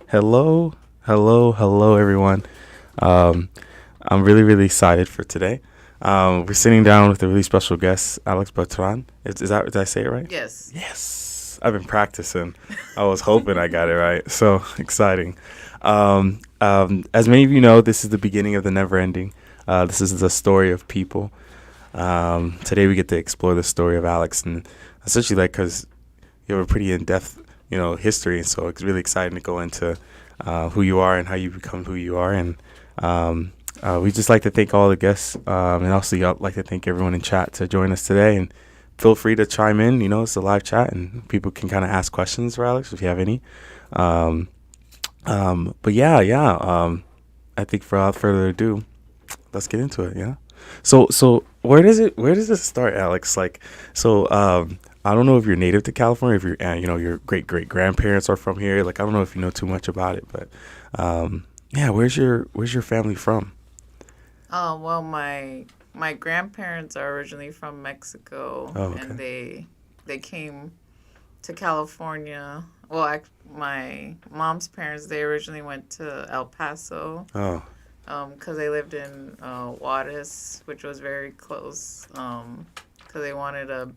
Hello, hello, everyone. Um, I'm really excited for today. We're sitting down with a really special guest, Alex Beltran. Is that, did I say it right? Yes. Yes. I've been practicing. I was hoping I got it right. So exciting. As many of you know, this is the beginning of the never ending. This is the story of people. Today we get to explore the story of Alex, and essentially, like, because you have a pretty in-depth, history, and so it's really exciting to go into who you are and how you become who you are. And we just like to thank all the guests, and also I'd like to thank everyone in chat to join us today. And feel free to chime in. It's a live chat, and people can kind of ask questions for Alex if you have any. But yeah. I think without further ado, let's get into it. Yeah. So where does it start, Alex? Like, I don't know if you're native to California, if your great grandparents are from here. Like, I don't know if you know too much about it, but yeah, where's your family from? Oh well, my grandparents are originally from Mexico, Oh, okay. and they came to California. Well, my mom's parents, they originally went to El Paso, Oh, because they lived in Juarez, which was very close. Because they wanted a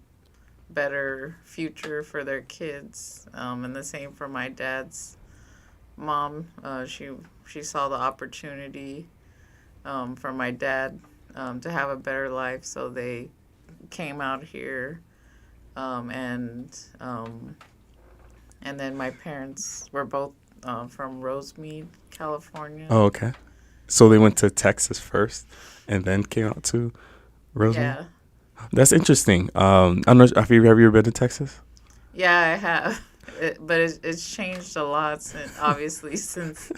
better future for their kids. And the same for my dad's mom. She saw the opportunity for my dad to have a better life. So they came out here, um, and um, and then my parents were both from Rosemead, California. oh, okay. So they went to Texas first, and then came out to Rosemead. Yeah, That's interesting. I'm not. Have you ever been to Texas? yeah, I have. But it's changed a lot since obviously since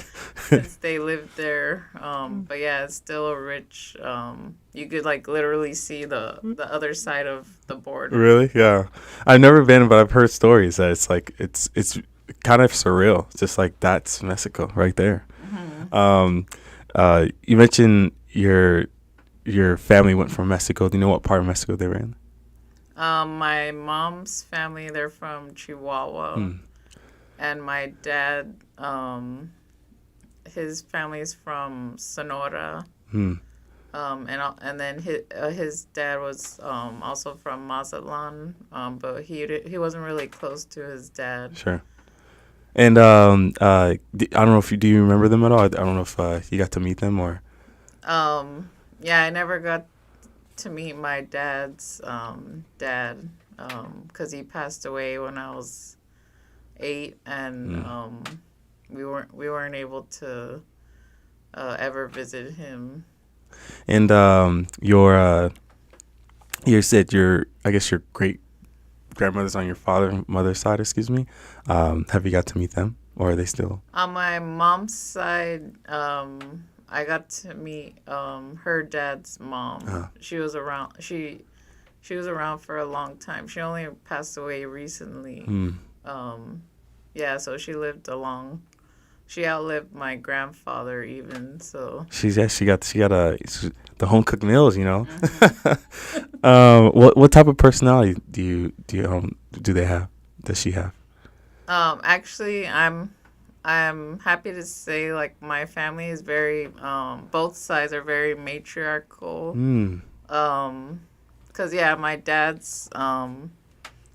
they lived there. But yeah, it's still a rich. You could like literally see the other side of the border. Really? Yeah. I've never been, but I've heard stories that it's like it's kind of surreal. Just like that's Mexico right there. Hmm. Um, you mentioned your family went from Mexico. Do you know what part of Mexico they were in? My mom's family, they're from Chihuahua, Hmm. and my dad, his family is from Sonora. Hmm. And then his dad was also from Mazatlan, but he wasn't really close to his dad. Sure. And I don't know if you remember them at all. I don't know if you got to meet them or. Yeah, I never got to meet my dad's dad, because he passed away when I was 8, and Hmm. we weren't able to ever visit him. And you said I guess your great grandmother's on your father mother's side. Excuse me. Have you got to meet them, or are they still? On my mom's side, I got to meet her dad's mom. Uh, She was around. She was around for a long time. She only passed away recently. hmm. Um, yeah, so she lived a long. She outlived my grandfather even. So. She got the home cooked meals. Hmm. What type of personality do they have? Does she have? Actually, I'm happy to say like my family is very both sides are very matriarchal. Hmm. Um, cause yeah, my dad's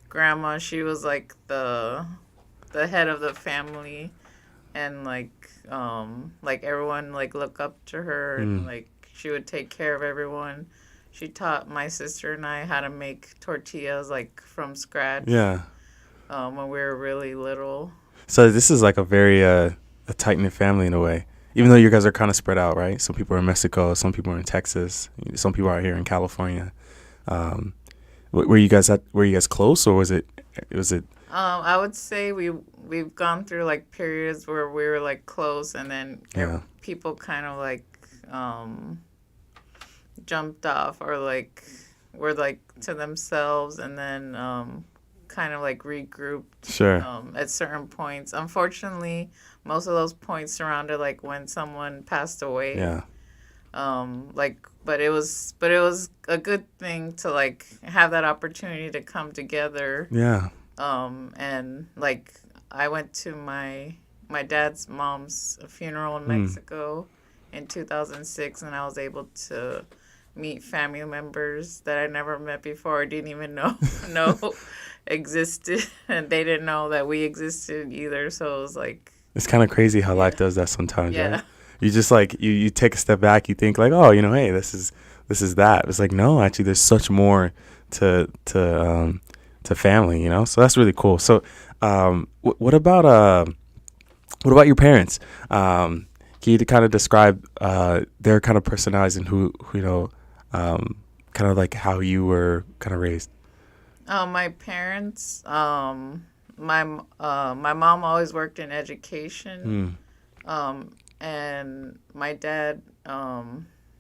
grandma, she was like the head of the family, and like everyone like look up to her, Hmm. and like she would take care of everyone. She taught my sister and I how to make tortillas like from scratch, Yeah. when we were really little. So this is like a very a tight knit family in a way. Even though you guys are kind of spread out, right? Some people are in Mexico, some people are in Texas, some people are here in California. Um, were you guys were you guys close, or was it? I would say we've gone through like periods where we were like close, and then Yeah. people kind of like um, jumped off, or like were like to themselves, and then kind of like regrouped Sure. at certain points. Unfortunately, most of those points surrounded like when someone passed away. Yeah. But it was a good thing to like have that opportunity to come together. Yeah. And like I went to my dad's mom's funeral in Mexico in 2006, and I was able to meet family members that I never met before, or didn't even know existed, and they didn't know that we existed either. So it was like, It's kind of crazy how yeah, life does that sometimes, right? yeah, You just like you take a step back, you think like, oh, hey, this is that. It's like, no, actually, there's such more to family, So that's really cool. So, what about your parents? Can you kind of describe their kind of personalities and who kind of like how you were kind of raised? my parents, my mom always worked in education. Mm. And my dad,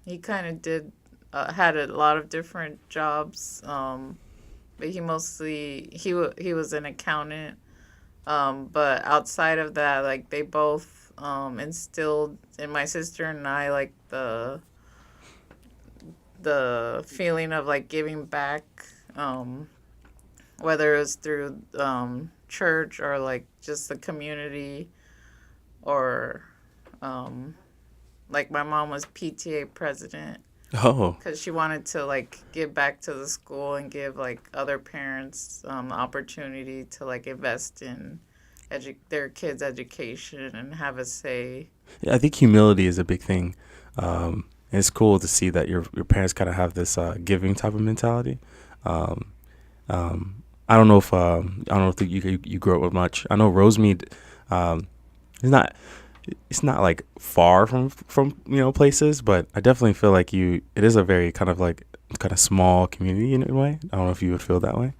he kind of did had a lot of different jobs, but he was an accountant. But outside of that, like they both instilled in my sister and I like the feeling of like giving back, whether it was through church or like just the community, or like my mom was PTA president Oh, because she wanted to like give back to the school and give like other parents the opportunity to like invest in their kids' education and have a say. yeah, I think humility is a big thing. And it's cool to see that your parents kind of have this giving type of mentality. Um, I don't know if you grew up with much. I know Rosemead, um, it's not it's not like far from places, but I definitely feel like it is a very kind of small community in a way. I don't know if you would feel that way.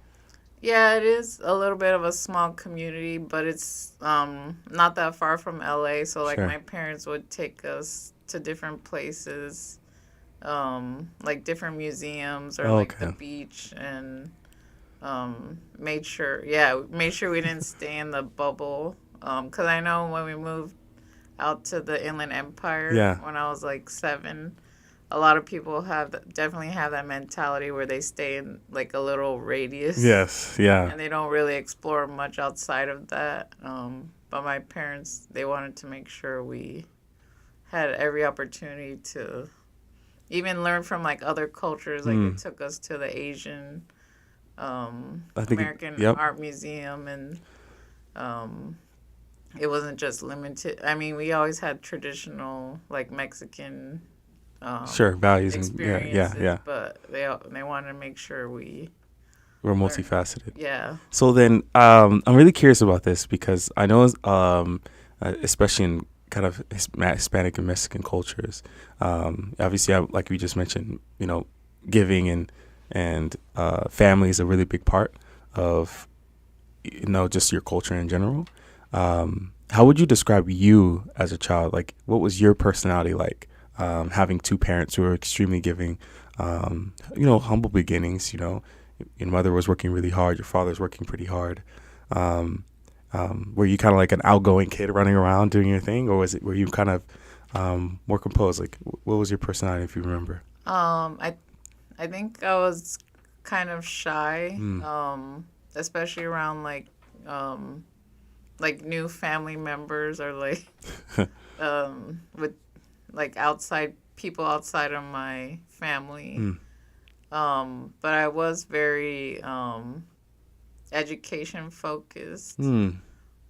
Yeah, it is a little bit of a small community, but it's not that far from LA. So like Sure. my parents would take us to different places, like different museums or Oh, like the okay. beach, and made sure we didn't stay in the bubble. 'Cause I know when we moved out to the Inland Empire Yeah. when I was like 7, a lot of people definitely have that mentality where they stay in like a little radius Yes. Yeah. and they don't really explore much outside of that. But my parents, they wanted to make sure we had every opportunity to even learn from like other cultures. Like they Mm. took us to the Asian I think. American Yep. Art Museum, and um, it wasn't just limited. I mean, we always had traditional like Mexican Sure. Values and yeah, yeah, experiences, yeah. but they wanted to make sure we We're learned. multifaceted. Yeah. So then, I'm really curious about this because I know, especially in kind of Hispanic and Mexican cultures, obviously, like we just mentioned, giving and family is a really big part of just your culture in general. How would you describe you as a child? Like, what was your personality like? Having two parents who are extremely giving, humble beginnings. Your mother was working really hard. Your father's working pretty hard. Were you kind of like an outgoing kid running around doing your thing, or were you kind of more composed? Like, what was your personality, if you remember? I think I was kind of shy, Mm. especially around like new family members, or like with like outside people outside of my family. Mm. But I was very education focused. Mm.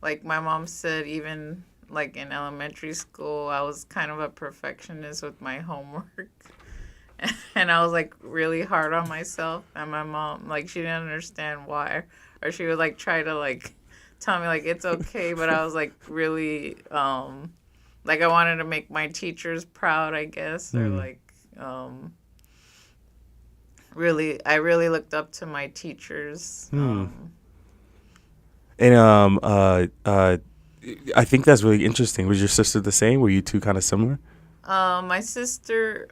Like my mom said, even like in elementary school, I was kind of a perfectionist with my homework. And I was like really hard on myself. And my mom, like, she didn't understand why, or she would like try to like tell me like it's okay, but I was like really like I wanted to make my teachers proud, I guess, or Mm. like really, I really looked up to my teachers. Mm. And I think that's really interesting. Was your sister the same? Were you two kind of similar? My sister,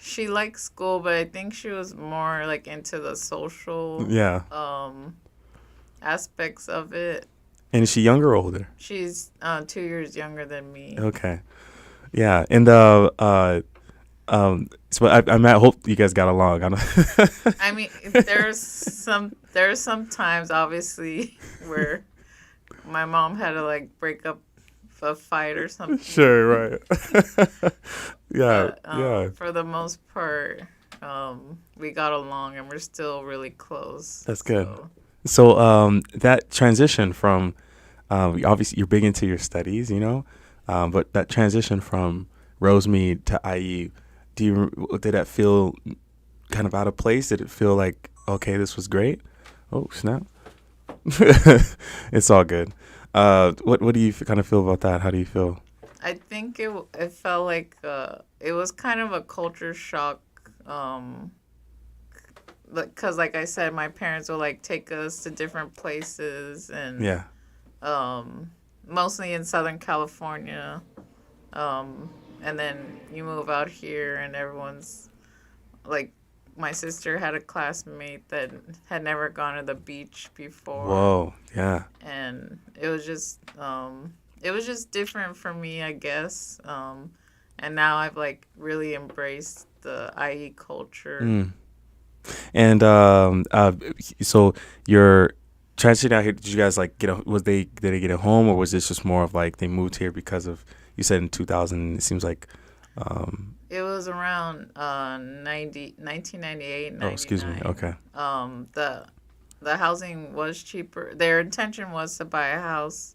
she liked school, but I think she was more like into the social Yeah. aspects of it. And is she younger or older? She's 2 years younger than me. Okay. Yeah. And so I hope you guys got along. I don't. I mean, there's some times obviously where my mom had to like break up a fight or something. Sure, right. Yeah, But yeah. for the most part, we got along and we're still really close. That's good. So So that transition from obviously you're big into your studies, but that transition from Rosemead to IE, did that feel kind of out of place? Did it feel like, okay, this was great? Oh, snap. It's all good. What do you kind of feel about that? How do you feel? I think it felt like it was kind of a culture shock. Because like I said, my parents would like take us to different places and Yeah. um, mostly in Southern California. And then you move out here and everyone's like, my sister had a classmate that had never gone to the beach before, Whoa. Yeah. and it was just different for me, I guess. And now I've like really embraced the IE culture. Mm. And so your transition out here, did you guys like did they get a home, or was this just more of like they moved here because of, you said in 2000, it seems like, It was around 1998, oh, excuse me. 99. Okay. The housing was cheaper. Their intention was to buy a house,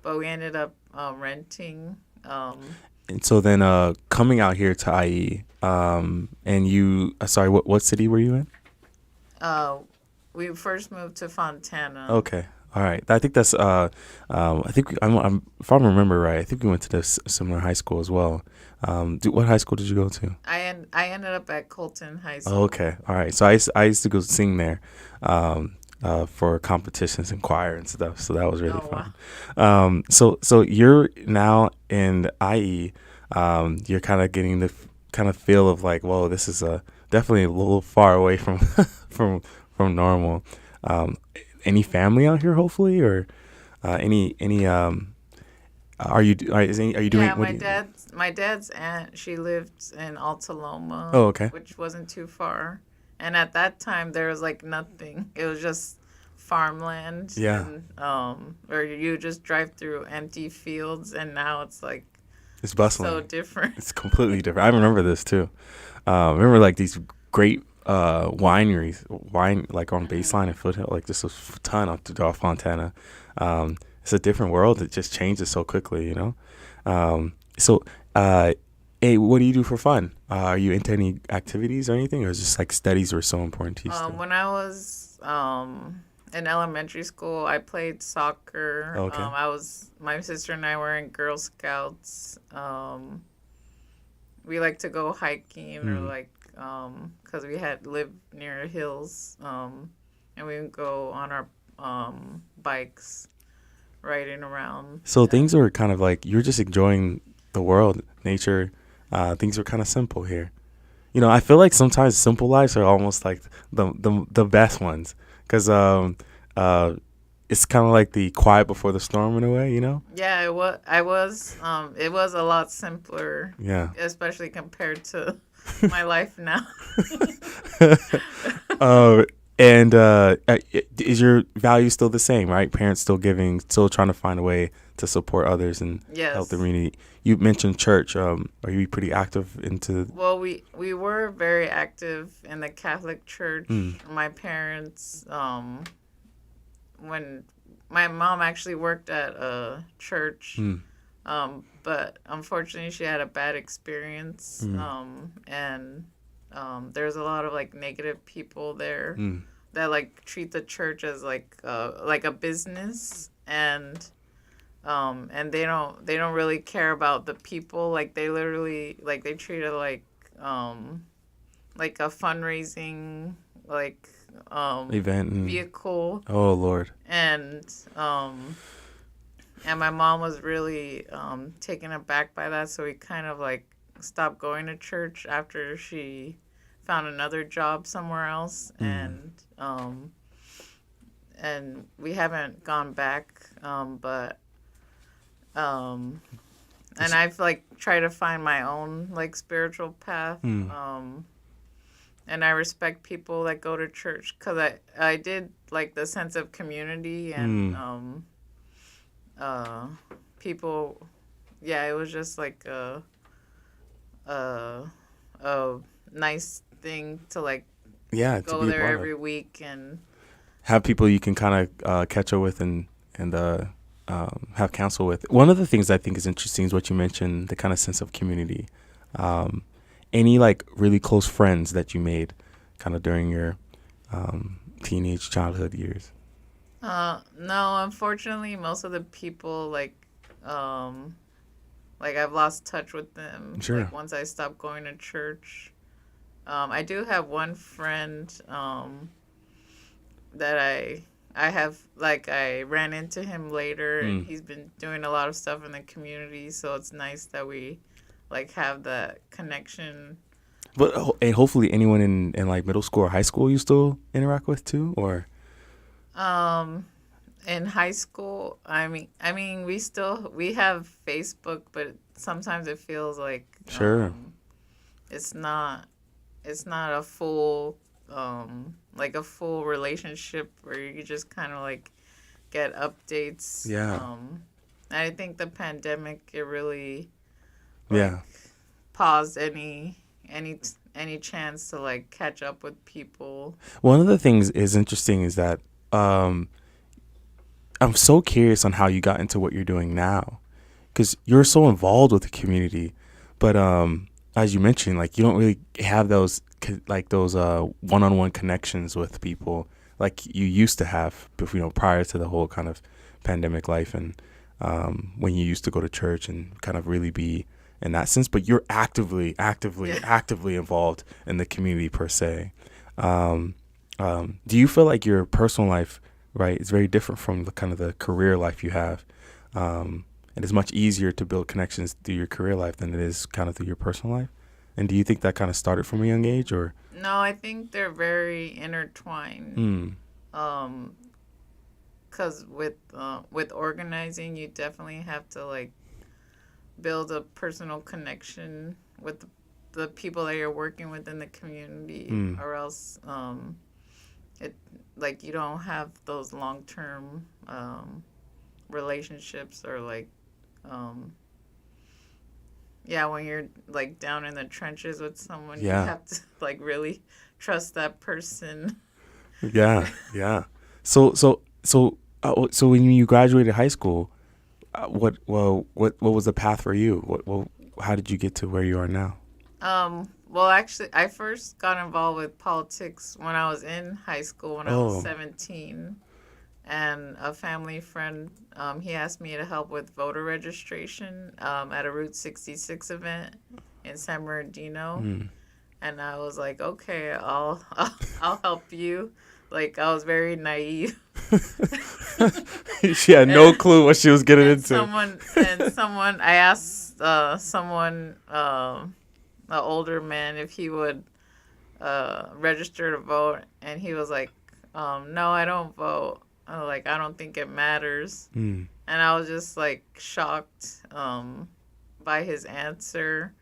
but we ended up renting. And so then coming out here to IE, and you, sorry, what city were you in? Uh, we first moved to Fontana. Okay. All right. I think that's I think I'm if I remember right, I think we went to this similar high school as well. What high school did you go to? I ended up at Colton High School. Oh, okay. All right. So I used to go sing there, for competitions and choir and stuff. So that was really Oh, fun. wow. So you're now in IE. You're kind of getting the kind of feel of like, whoa, this is definitely a little far away from from normal. Um, any family out here, hopefully, or any are you doing Yeah, what do you, my dad's aunt, she lived in Altaloma, oh, okay. which wasn't too far. And at that time there was like nothing. It was just farmland Yeah, and or you just drive through empty fields, and now it's like it's so bustling. different. It's completely different. I remember this too. Remember like these great wine like on Baseline and Foothill, like just a ton off Fontana. It's a different world. It just changes so quickly. So, hey, what do you do for fun? Are you into any activities or anything, or is just like studies were so important to you still? When I was in elementary school, I played soccer. Okay. My sister and I were in Girl Scouts. We like to go hiking or like because we had lived near hills, and we would go on our bikes riding around. So things were kind of like you're just enjoying the world, nature. Things were kind of simple here. I feel like sometimes simple lives are almost like the best ones, because it's kind of like the quiet before the storm in a way. Yeah, it was a lot simpler, Yeah. especially compared to my life now. uh, and is your value still the same, right? Parents still giving, still trying to find a way to support others and help Yes. the community. You mentioned church. Are you pretty active into? Well, we were very active in the Catholic Church. My parents, when my mom actually worked at a church, but unfortunately she had a bad experience, and there's a lot of like negative people there that like treat the church as like a business, and they don't really care about the people. Like they literally like they treat it like a fundraising like Event and, vehicle, oh Lord. And my mom was really taken aback by that, so we kind of like stopped going to church after she found another job somewhere else, and we haven't gone back, but and I've like tried to find my own like spiritual path. And I respect people that go to church because I did like the sense of community and people yeah, it was just like a a nice thing to like Yeah, to go be a there part of. every week and Have people you can kind of catch up with and have counsel with. One of the things I think is interesting is what you mentioned, the kind of sense of community. Um, any like really close friends that you made kind of during your teenage childhood years? no, unfortunately most of the people like I've lost touch with them Sure. like once I stopped going to church. I do have one friend that I have like I ran into him later and Mm. he's been doing a lot of stuff in the community, so it's nice that we like have that connection. But and hopefully anyone in like middle school or high school you still interact with too, or Um in high school, I mean we have Facebook, but sometimes it feels like sure. it's not it's not a full like a full relationship where you just kind of like get updates. Yeah. I think the pandemic it really like Yeah. paused any chance to like catch up with people. One of the things is interesting is that I'm so curious on how you got into what you're doing now, because you're so involved with the community, but as you mentioned, like you don't really have those like those one-on-one connections with people like you used to have before, prior to the whole kind of pandemic life, and when you used to go to church and kind of really be in that sense. But you're Yeah. actively involved in the community per se. Um, do you feel like your personal life, right, is very different from the kind of the career life you have? And it's much easier to build connections through your career life than it is kind of through your personal life. And do you think that kind of started from a young age, or? No, I think they're very intertwined. Mm, Um, cause with organizing, you definitely have to like build a personal connection with the people that you're working with in the community, mm, or else it like you don't have those long term relationships or like um, yeah, when you're like down in the trenches with someone, you yeah, have to like really trust that person. yeah, yeah. So when you graduated high school, what was the path for you? How did you get to where you are now? Well, actually, I first got involved with politics when I was in high school when I was Oh, 17. And a family friend, he asked me to help with voter registration at a Route 66 event in San Bernardino. mm. And I was like, okay, I'll help you. Like, I was very naive. She had no and, clue what she was getting and into. someone, I asked someone, an older man, if he would register to vote. And he was like, no, I don't vote. Like, I don't think it matters. Mm, And I was just like shocked by his answer.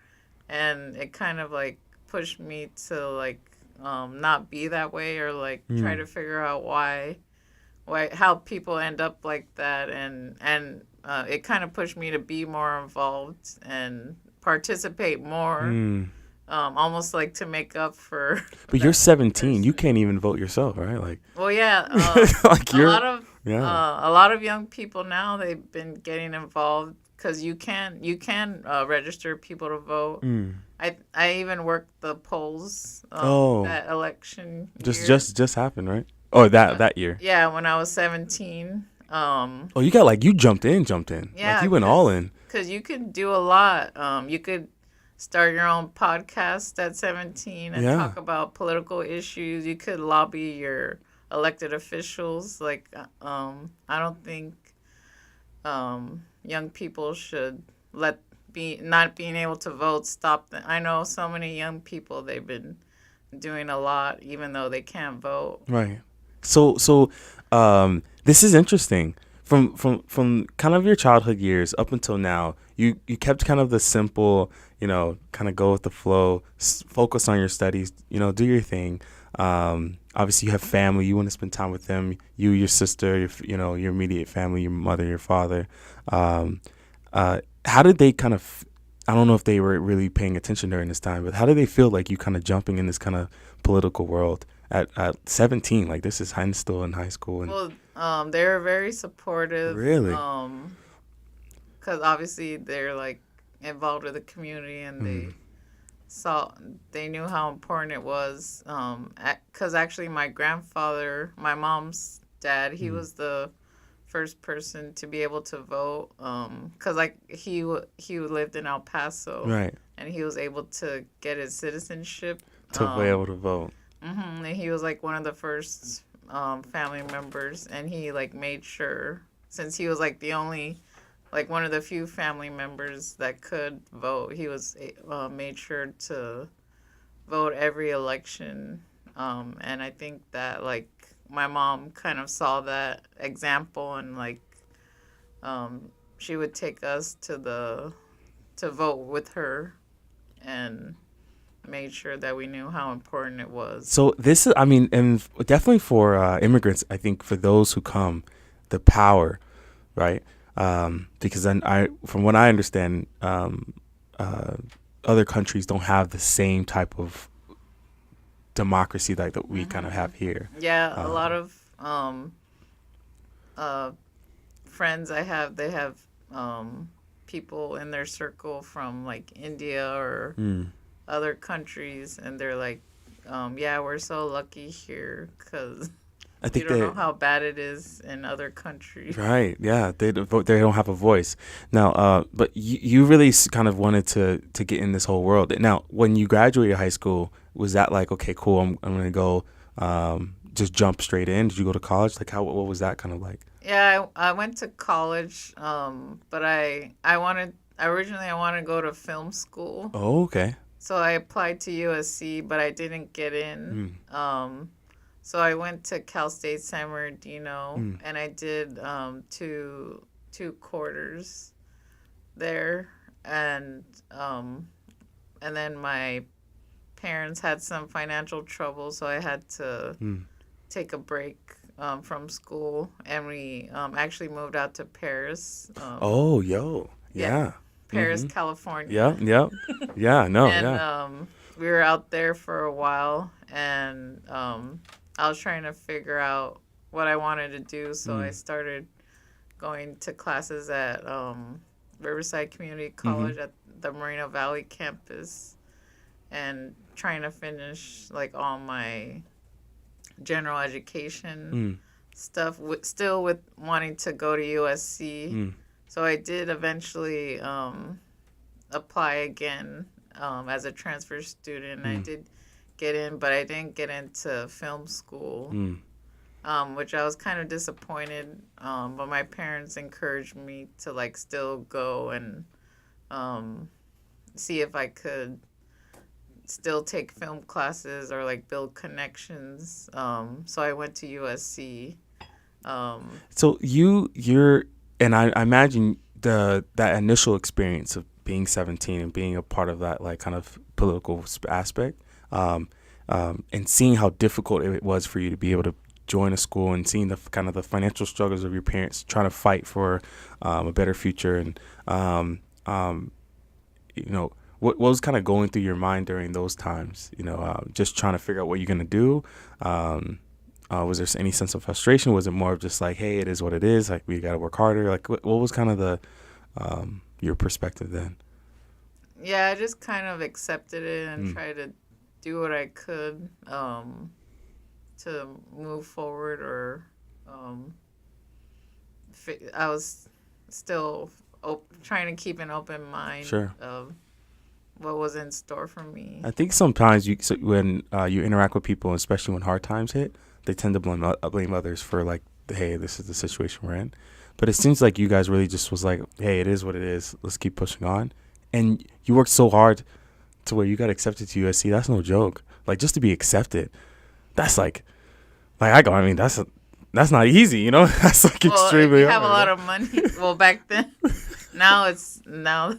And it kind of like pushed me to like not be that way or like try mm, to figure out why how people end up like that. And it kind of pushed me to be more involved and participate more, mm. almost like to make up for But you're that 17. You person. can't even vote yourself, right? Like, Well, yeah, like a you're, lot of yeah. a lot of young people now they've been getting involved because you can register people to vote. Mm. I even worked the polls Oh, that election just year. just just happened, right? Oh, that Uh, that year. yeah, when I was 17. Oh, you got like you jumped in, like Yeah, you went all in. cause you could do a lot. You could start your own podcast at 17 and Yeah, talk about political issues. You could lobby your elected officials. Like, I don't think young people should let be not being able to vote stop them. I know so many young people they've been doing a lot even though they can't vote. right. This is interesting. From kind of your childhood years up until now, you kept kind of the simple, kind of go with the flow, focus on your studies, do your thing. Obviously, you have family. You want to spend time with them. You, your sister, your immediate family, your mother, your father. Um, how did they kind of, I don't know if they were really paying attention during this time, but how did they feel like you kind of jumping in this kind of political world at 17? Like this is still in high school. And Well, they were very supportive. really? Because obviously they're like involved with the community, and Mm, saw they knew how important it was. Because actually, my grandfather, my mom's dad, he mm, was the first person to be able to vote. Because like he lived in El Paso, right. and he was able to get his citizenship. To be able to vote. And he was like one of the first family members, and he like made sure, since he was like the only, like one of the few family members that could vote, he was made sure to vote every election. And I think that like my mom kind of saw that example, and like she would take us to vote with her, and made sure that we knew how important it was. So this is, I mean, and definitely for immigrants, I think for those who come, the power, right? Because then from what I understand, uh, other countries don't have the same type of democracy that we kind of hmm have here. Yeah, a lot Um, of uh, friends I have, they have people in their circle from like India or mm. other countries, and they're like, yeah, we're so lucky here because I we think don't know they, how bad it is in other countries. right, yeah, they don't vote, they don't have a voice now. But you really kind of wanted to get in this whole world. Now, when you graduated high school, was that like, okay, cool, I'm gonna go, just jump straight in? Did you go to college? Like, how what was that kind of like? Yeah, I went to college, but I wanted originally I wanted to go to film school. Oh, okay. So I applied to USC, but I didn't get in. Mm, So I went to Cal State San Bernardino, mm, and I did two quarters there, and then my parents had some financial trouble, so I had to mm. take a break from school, and we actually moved out to Paris. Oh, yo, Yeah, yeah. Paris, Mm-hmm. California. Yep, yep. Yeah, no, And yeah. we were out there for a while, and I was trying to figure out what I wanted to do, so I Mm, started going to classes at Riverside Community mm-hmm. College at the Moreno Valley campus, and trying to finish like all my general education Mm, stuff, still with wanting to go to USC. mm, So I did eventually apply again as a transfer student. I mm, did get in, but I didn't get into film school, mm. which I was kind of disappointed. But my parents encouraged me to like still go and um, see if I could still take film classes or like build connections. So I went to USC. Um, So you're, and I imagine that initial experience of being 17 and being a part of that like kind of political aspect, um, and seeing how difficult it was for you to be able to join a school and seeing the kind of the financial struggles of your parents trying to fight for a better future and um, you know what was kind of going through your mind during those times, just trying to figure out what you're going to do. um, was there any sense of frustration? Was it more of just like, hey, it is what it is, like we got to work harder? Like what was kind of the your perspective then? yeah, I just kind of accepted it and Mm, tried to do what I could to move forward, or um, I was still trying to keep an open mind sure. of what was in store for me. I think sometimes when you interact with people, especially when hard times hit, they tend to blame others for like, hey, this is the situation we're in. But it seems like you guys really just was like, hey, it is what it is. Let's keep pushing on. And you worked so hard to where you got accepted to USC. That's no joke. Like just to be accepted, that's I mean, that's not easy, That's like Well, if extremely you have a lot hard. of money, well, back then, now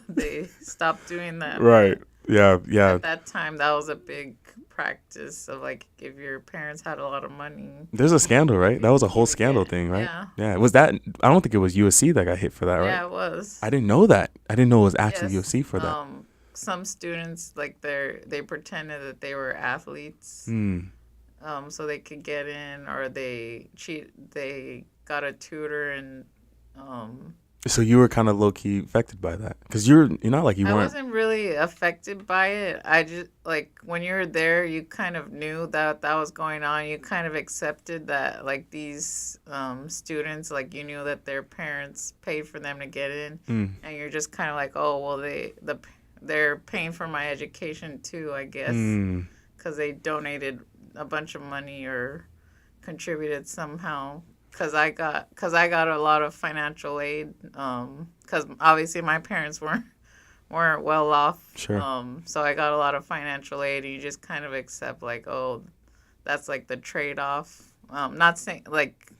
they stopped doing that, Right. but Yeah. Yeah. at that time, that was a big practice of like if your parents had a lot of money. There's a scandal, right? That was a You whole would scandal get, thing, right? yeah. Yeah. Was that? I don't think it was USC that got hit for that, right? Yeah, it was. I didn't know that. I didn't know it was actually Yes. USC for that. Some students like they pretended that they were athletes, Hmm. so they could get in, or they got a tutor, and um, So you were kind of low key affected by that, because you're not like you I weren't. wasn't really affected by it. I just like when you were there, you kind of knew that that was going on. You kind of accepted that like these students, like you knew that their parents paid for them to get in, Mm. and you're just kind of like, oh well, they're paying for my education too, I guess, Mm. because they donated a bunch of money or contributed somehow. Cause I got a lot of financial aid. Cause obviously my parents weren't well off. Sure. So I got a lot of financial aid, and you just kind of accept like, oh, that's like the trade off. Not saying like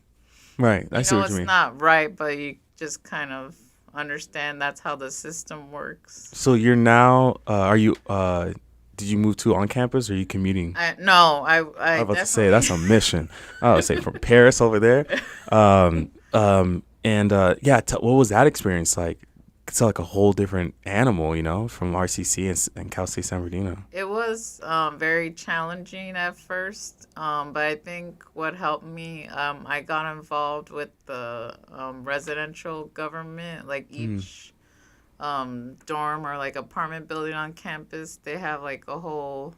Right. I see what you it's mean. not right, but you just kind of understand that's how the system works. So you're now. Are you? Did you move to on campus, or are you commuting? No, I I was about to say definitely that's a mission. I would say from Paris over there. Yeah, what was that experience like? It's like a whole different animal, from RCC and Cal State San Bernardino. It was very challenging at first, but I think what helped me, I got involved with the residential government, like Mm. each dorm or like apartment building on campus, they have like a whole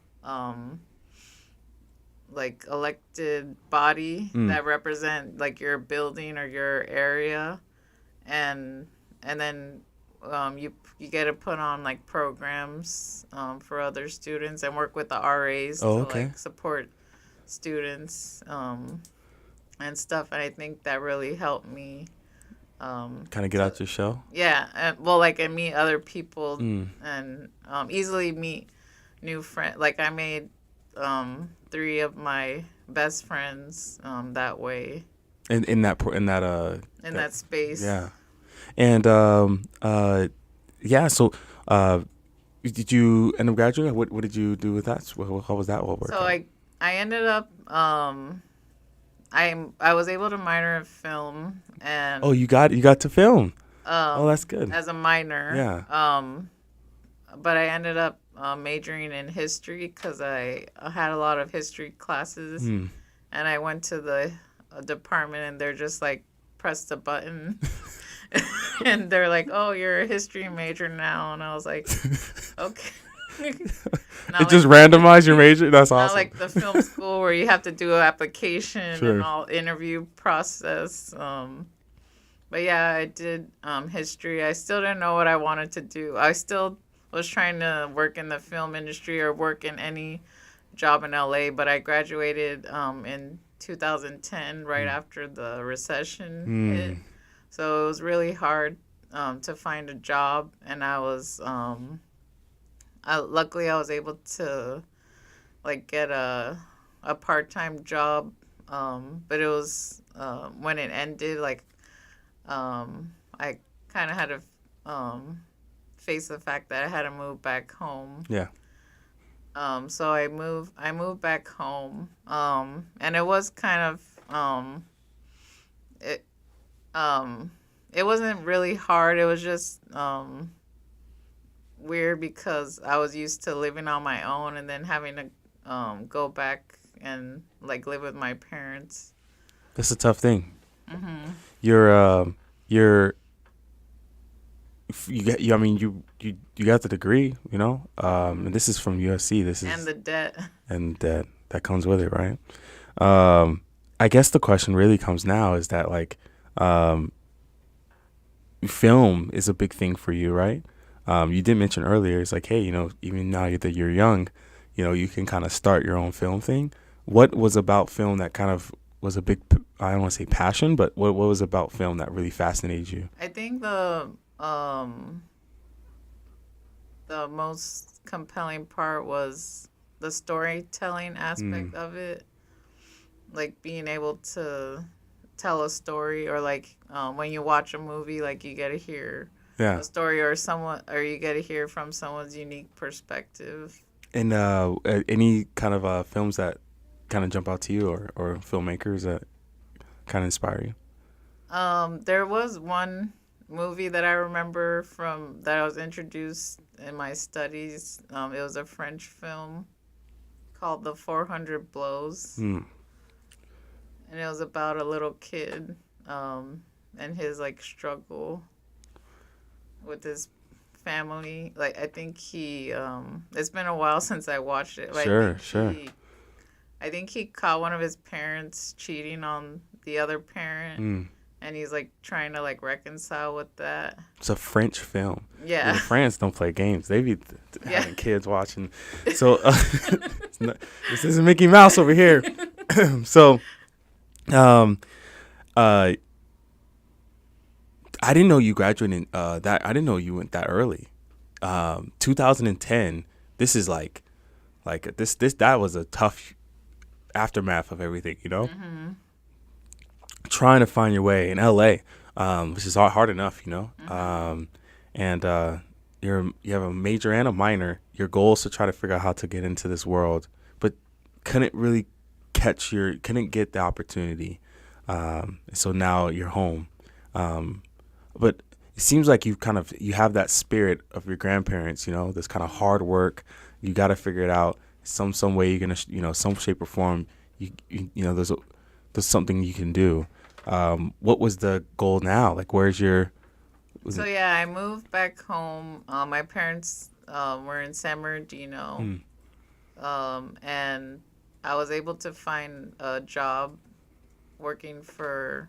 like elected body Mm. that represent like your building or your area, and then you get to put on like programs for other students and work with the RAs Oh, to okay. like support students and stuff. And I think that really helped me. Kind of get out your shell. Yeah, and meet other people Mm. and easily meet new friends. Like I made 3 of my best friends that way In that in that space. yeah. And yeah. So did you end up graduating? What did you do with that? How was that all work So out? I ended up I was able to minor in film and Oh, you got to film. Oh, that's good. as a minor. Yeah. But I ended up majoring in history because I had a lot of history classes, Mm. and I went to the department, and they're just like, press the button, and they're like, oh, you're a history major now, and I was like, okay. It just randomized your major. That's Not awesome. like the film school where you have to do an application Sure. and all interview process. But yeah, I did history. I still didn't know what I wanted to do. I still was trying to work in the film industry or work in any job in LA, but I graduated in 2010, right after the recession hit. So it was really hard to find a job, and luckily I was able to like get a part-time job, but it was when it ended, like I kind of had to face the fact that I had to move back home. Yeah. So I moved back home, and it was kind of it it wasn't really hard. It was just weird because I was used to living on my own and then having to go back and like live with my parents. That's a tough thing. Mm-hmm. I mean, you got the degree, and this is from USC. And the debt. And that comes with it, right? I guess the question really comes now is that like, film is a big thing for you, right? You did mention earlier, it's like, hey, even now that you're young, you can kind of start your own film thing. What was about film that kind of was a big, I don't want to say passion, but what was about film that really fascinated you? I think the most compelling part was the storytelling aspect of it, like being able to tell a story, or like when you watch a movie, like you get to hear Yeah. a story, or you get to hear from someone's unique perspective. And any kind of films that kind of jump out to you, or filmmakers that kind of inspire you? There was one movie that I remember from that I was introduced in my studies. It was a French film called The 400 Blows, Mm, and it was about a little kid, and his like struggle with his family. Like I think it's been a while since I watched it, but sure, sure. I think he caught one of his parents cheating on the other parent, Mm. and he's like trying to like reconcile with that. It's a French film. Yeah, Yeah. France don't play games. They be Yeah. having kids watching. So this isn't Mickey Mouse over here. So, um, uh, I didn't know you graduated that. I didn't know you went that early. 2010. This is like this that was a tough aftermath of everything. Mm-hmm. Trying to find your way in LA, which is hard enough. Mm-hmm. And you have a major and a minor. Your goal is to try to figure out how to get into this world, but couldn't really couldn't get the opportunity. So now you're home. But it seems like you have that spirit of your grandparents, this kind of hard work. You got to figure it out some way. You're gonna, some shape or form. There's something you can do. What was the goal now? Like, where's your? Was So it? yeah, I moved back home. My parents were in San Bernardino, Mm, and I was able to find a job working for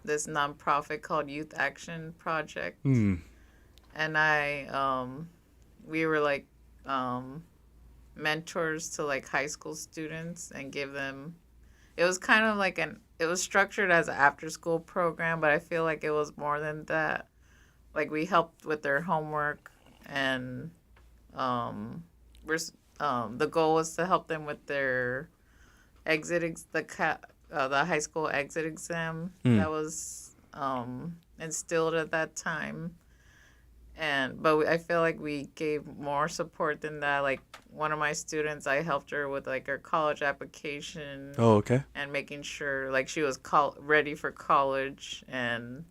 this nonprofit called Youth Action Project, mm, and we were like um, mentors to like high school students and give them. It was kind of like it was structured as an after school program, but I feel like it was more than that. Like we helped with their homework, and um, the goal was to help them with their the high school exit exam mm. that was instilled at that time. I feel like we gave more support than that. Like one of my students, I helped her with like her college application Oh, okay. and making sure like she was ready for college, and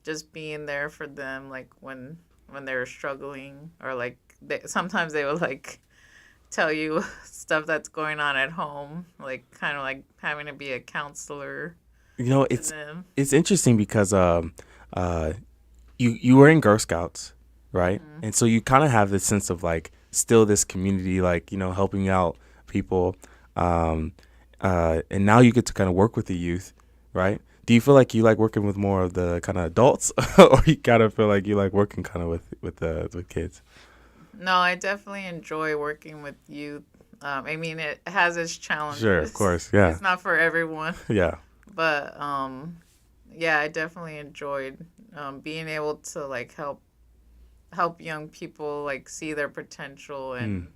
just being there for them like when they were struggling, or like sometimes they would like tell you stuff that's going on at home, like kind of like having to be a counselor to It's them. it's interesting because uh, you were in Girl Scouts, right? Mm-hmm. And so you kind of have this sense of like still this community, like helping out people, um, and now you get to kind of work with the youth, right? Do you feel like you like working with more of the kind of adults, or you kind of feel like you like working kind of with kids? No, I definitely enjoy working with youth. I mean, it has its Sure, of challenges. course, yeah, It's not for everyone, yeah. but yeah, I definitely enjoyed being able to like help young people like see their potential Mm.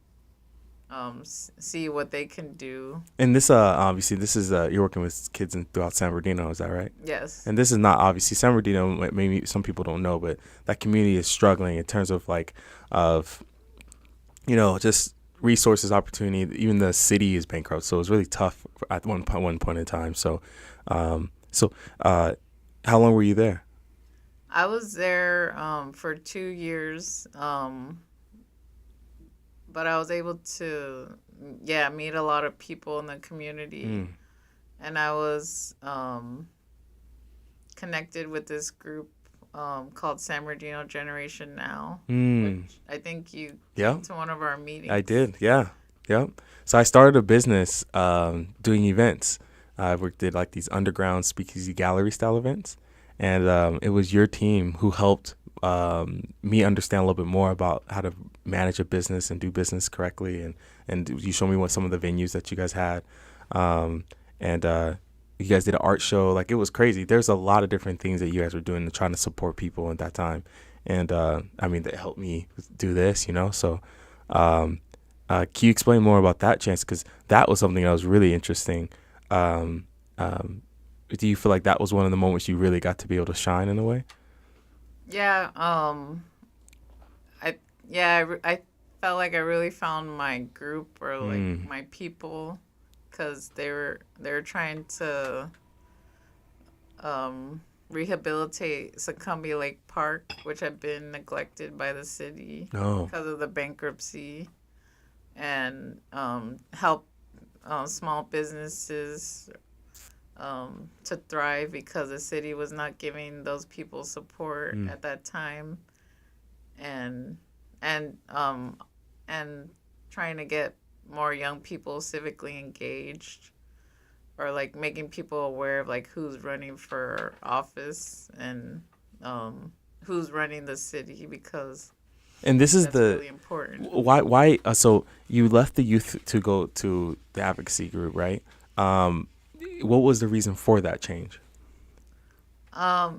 and see what they can do. And this obviously this is you're working with kids throughout San Bernardino, is that right? Yes. And this is not obviously San Bernardino. Maybe some people don't know, but that community is struggling in terms of like of just resources, opportunity. Even the city is bankrupt, so it's really tough at one point in time. So, so how long were you there? I was there for 2 years, but I was able to, yeah, meet a lot of people in the community, Mm, and I was connected with this group called San Bernardino Generation Now, mm, which I think you yeah, came to one of our I meetings. did. Yeah, yeah. So I started a business doing events. Did like these underground speakeasy gallery style events, and it was your team who helped me understand a little bit more about how to manage a business and do business correctly, and you showed me what some of the venues that you guys had, and you guys did an art show. Like, it was crazy. There's a lot of different things that you guys were doing to trying to support people at that time, and I mean, that helped me do this, So, um, can you explain more about that chance? Because that was something that was really interesting. Um, um, do you feel like that was one of the moments you really got to be able to shine in a way? Yeah, I yeah, I felt like I really found my group or like Mm. my people, because they were trying to rehabilitate Succumbia Lake Park, which had been neglected by the city Oh. because of the bankruptcy, and help small businesses to thrive because the city was not giving those people support Mm. at that time, and and um, and trying to get more young people civically engaged, or like making people aware of like who's running for office and who's running the city, because And this is that's the really important. why so you left the youth to go to the advocacy group, right? Um, what was the reason for that change?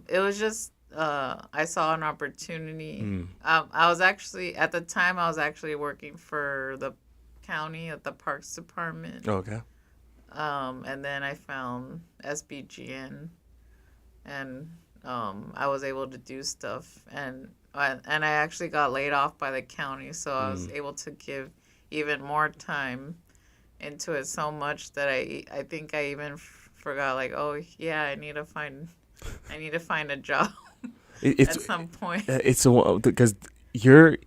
It was just I saw an opportunity. Mm. I was actually at the time I was actually working for the county at the Parks Department. Okay. And then I found SBGN, and I was able to do stuff, and I actually got laid off by the county, so I was Mm. able to give even more time into it, so much that I think I even forgot, like, oh yeah, I need to find a job It's at some point. it's a because you're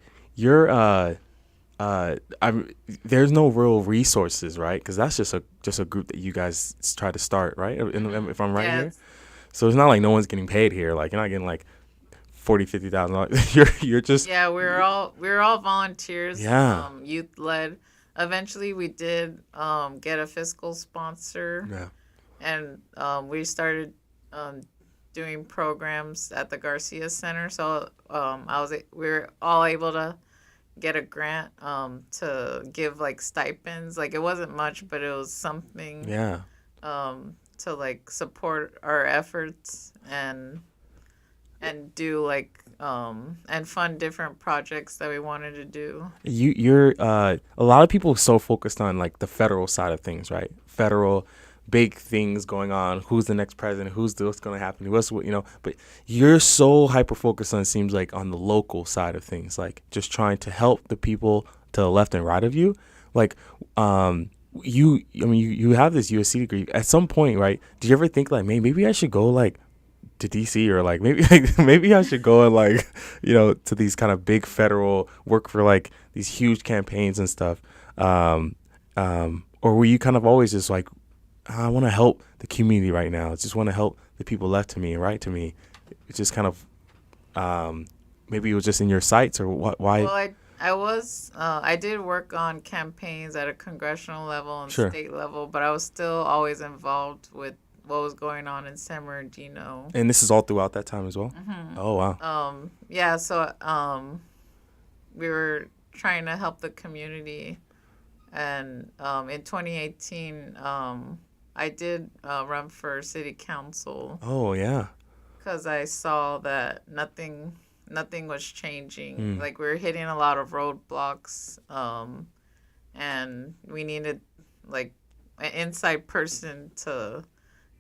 I'm there's no real resources, right? Because that's just a group that you guys try to start, right? If I'm right Yeah, here, so it's not like no one's getting paid here. Like you're not getting like 40, 50,000. You're just yeah, we were all volunteers, yeah youth led. Eventually, we did get a fiscal sponsor, yeah. and we started um, doing programs at the Garcia Center. So we were all able to get a grant to give like stipends. Like it wasn't much, but it was something Yeah. to like support our efforts, and do like and fund different projects that we wanted to do. You're a lot of people are so focused on like the federal side of things, right? Federal big things going on, who's the next president, what's going to happen, what's what, but you're so hyper focused on, it seems like, on the local side of things, like just trying to help the people to the left and right of you. Like you have this USC degree. At some point, right, do you ever think like, maybe I should go like to DC, or like maybe maybe I should go and like to these kind of big federal work for like these huge campaigns and stuff, or were you kind of always just like, I want to help the community right now, I just want to help the people left to me and right to me? It's just kind of maybe it was just in your sights, or what? Why? Well, I did work on campaigns at a congressional level and Sure. state level, but I was still always involved with what was going on in San Bernardino. And this is all throughout that time as well. Oh wow. Yeah, so we were trying to help the community, and in 2018, I did run for city council, Oh yeah. because I saw that nothing was changing. Mm. Like we were hitting a lot of roadblocks, and we needed like an inside person to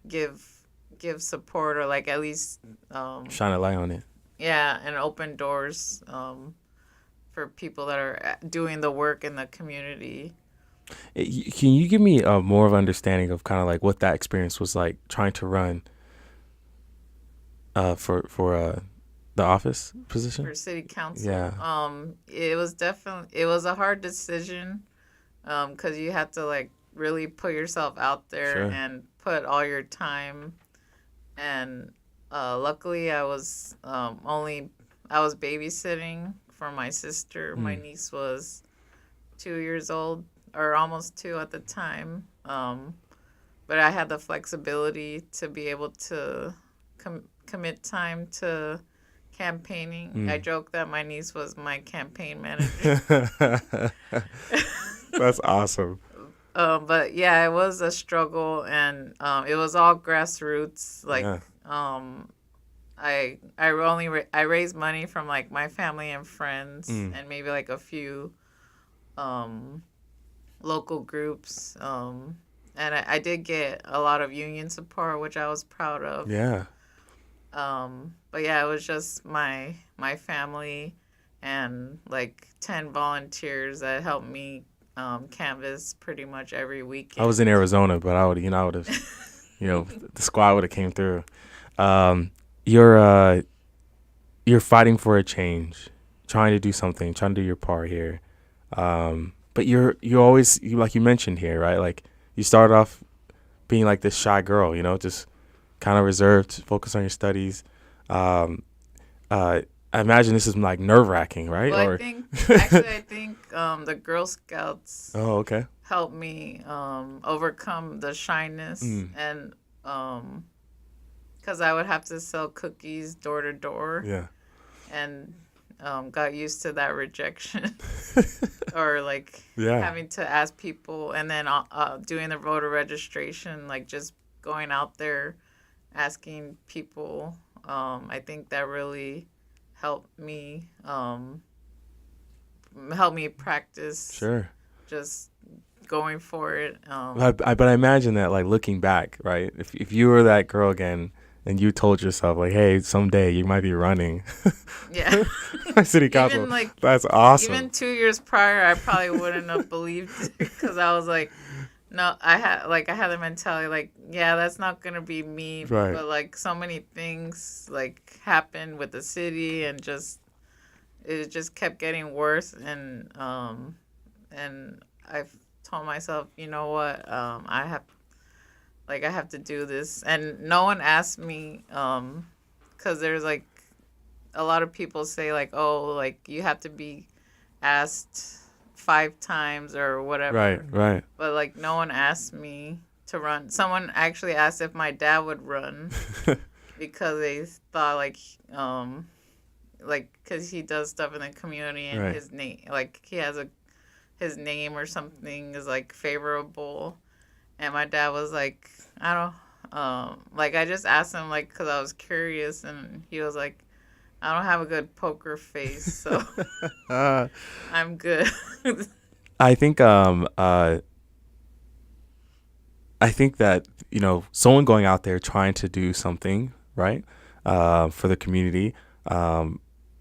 give support, or like at least Shine a light on it. yeah, and open doors for people that are doing the work in the community. Can you give me more of an understanding of kind of like what that experience was like, trying to run for the office position? For city council. Yeah. It was a hard decision, because you had to like really put yourself out there, Sure. and put all your time. And luckily, I was babysitting for my sister. My Mm. niece was 2 years old, or almost two at the time. But I had the flexibility to be able to commit time to campaigning. Mm. I joke that my niece was my campaign manager. That's awesome. But yeah, it was a struggle, and it was all grassroots. Like, Yeah. I raised money from like my family and friends, Mm. and maybe like a few local groups. And I did get a lot of union support, which I was proud of. Yeah. But yeah, it was just my family and like 10 volunteers that helped me canvas pretty much every I was weekend. in Arizona, but I would have, the squad would have came through. Um, you're you're fighting for a change, trying to do something, trying to do your part here. But you're always like you mentioned here, right? Like you started off being like this shy girl, just kind of reserved, focused on your studies. Um, I imagine this is like nerve wracking, right? Well, Or I think the Girl Scouts oh, okay. helped me overcome the shyness, Mm, and because I would have to sell cookies door to door, yeah. and got used to that rejection. Or like Yeah. having to ask people, and then doing the voter registration, like just going out there asking people. I think that really helped me practice Sure. just going for it. But I imagine that, like, looking back, right? If you were that girl again and you told yourself, like, hey, someday you might be running Yeah. city council, Even like that's awesome. even 2 years prior, I probably wouldn't have believed it, because I was like, no, I had the mentality like, yeah, that's not gonna be me. Right. But like so many things like happened with the city, and just it just kept getting worse, and I've told myself, you know what, I have to do this, and no one asked me, because there's like a lot of people say like, oh, like you have to be asked 5 times or whatever. Right, right. But like no one asked me to run. Someone actually asked if my dad would run, because they thought like because he does stuff in the community, and Right. his name, like he has his name or something is like favorable. And my dad was like, I don't, like I just asked him like because I was curious, and he was like, I don't have a good poker face, so Uh, I'm good. I think I think that someone going out there trying to do something right for the community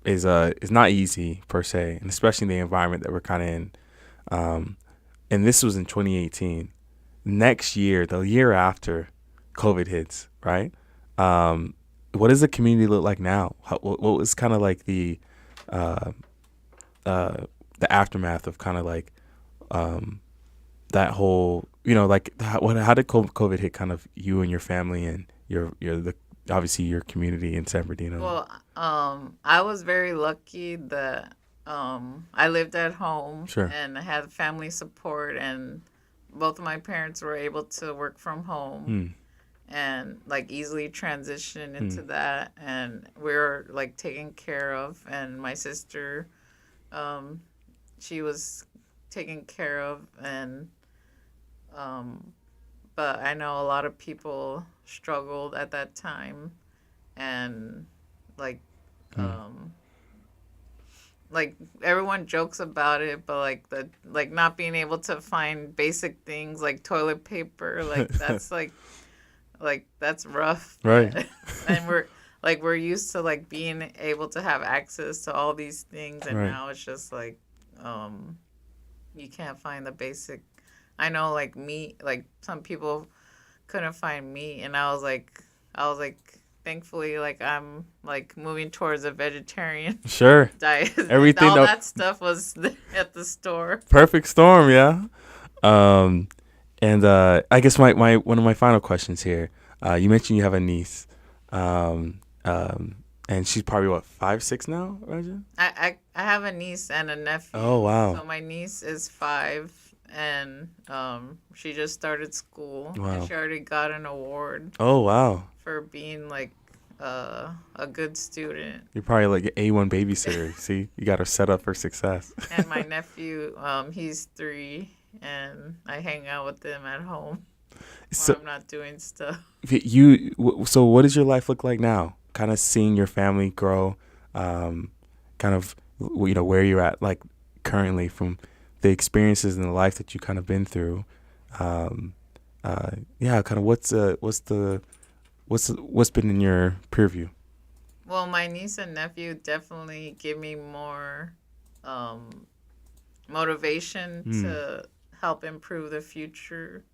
is not easy per se, and especially in the environment that we're kind of in. And this was in 2018. Next year, the year after, COVID hits, right? What does the community look like now? What was kind of like uh, the aftermath of kind of like that whole, like how did COVID hit kind of you and your family and the obviously your community in San Bernardino? Well, I was very lucky that I lived at home, Sure. and I had family support, and both of my parents were able to work from home, Hmm. and like easily transition into Hmm. that, and we were like taken care of, and my sister, um, she was taken care of, and um, but I know a lot of people struggled at that time, and like Hmm. um like everyone jokes about it, but like the like not being able to find basic things like toilet paper, like that's like that's rough. Right. And we're used to like being able to have access to all these things, and Right. now it's just like um you can't find the basic. I know like meat, like some people couldn't find meat, and I was like thankfully like I'm like moving towards a vegetarian Sure. diet. Everything All that that stuff was at the store. perfect storm, yeah. Um, and I guess my one of my final questions here. You mentioned you have a niece, um, um, and she's probably what 5, 6 now, Raja? I have a niece and a nephew. Oh wow, So my niece is 5, and she just started school, wow. and she already got an award Oh wow. for being like a good student. You're probably like an A1 babysitter. See, you got her set up for success. And my nephew, he's 3, and I hang out with him at home when So I'm not doing stuff. so what does your life look like now? Kind of seeing your family grow, kind of where you're at like currently from the experiences and the life that you kind of been through. Yeah, kind of what's been in your purview? Well, my niece and nephew definitely give me more um, motivation Mm, to help improve the future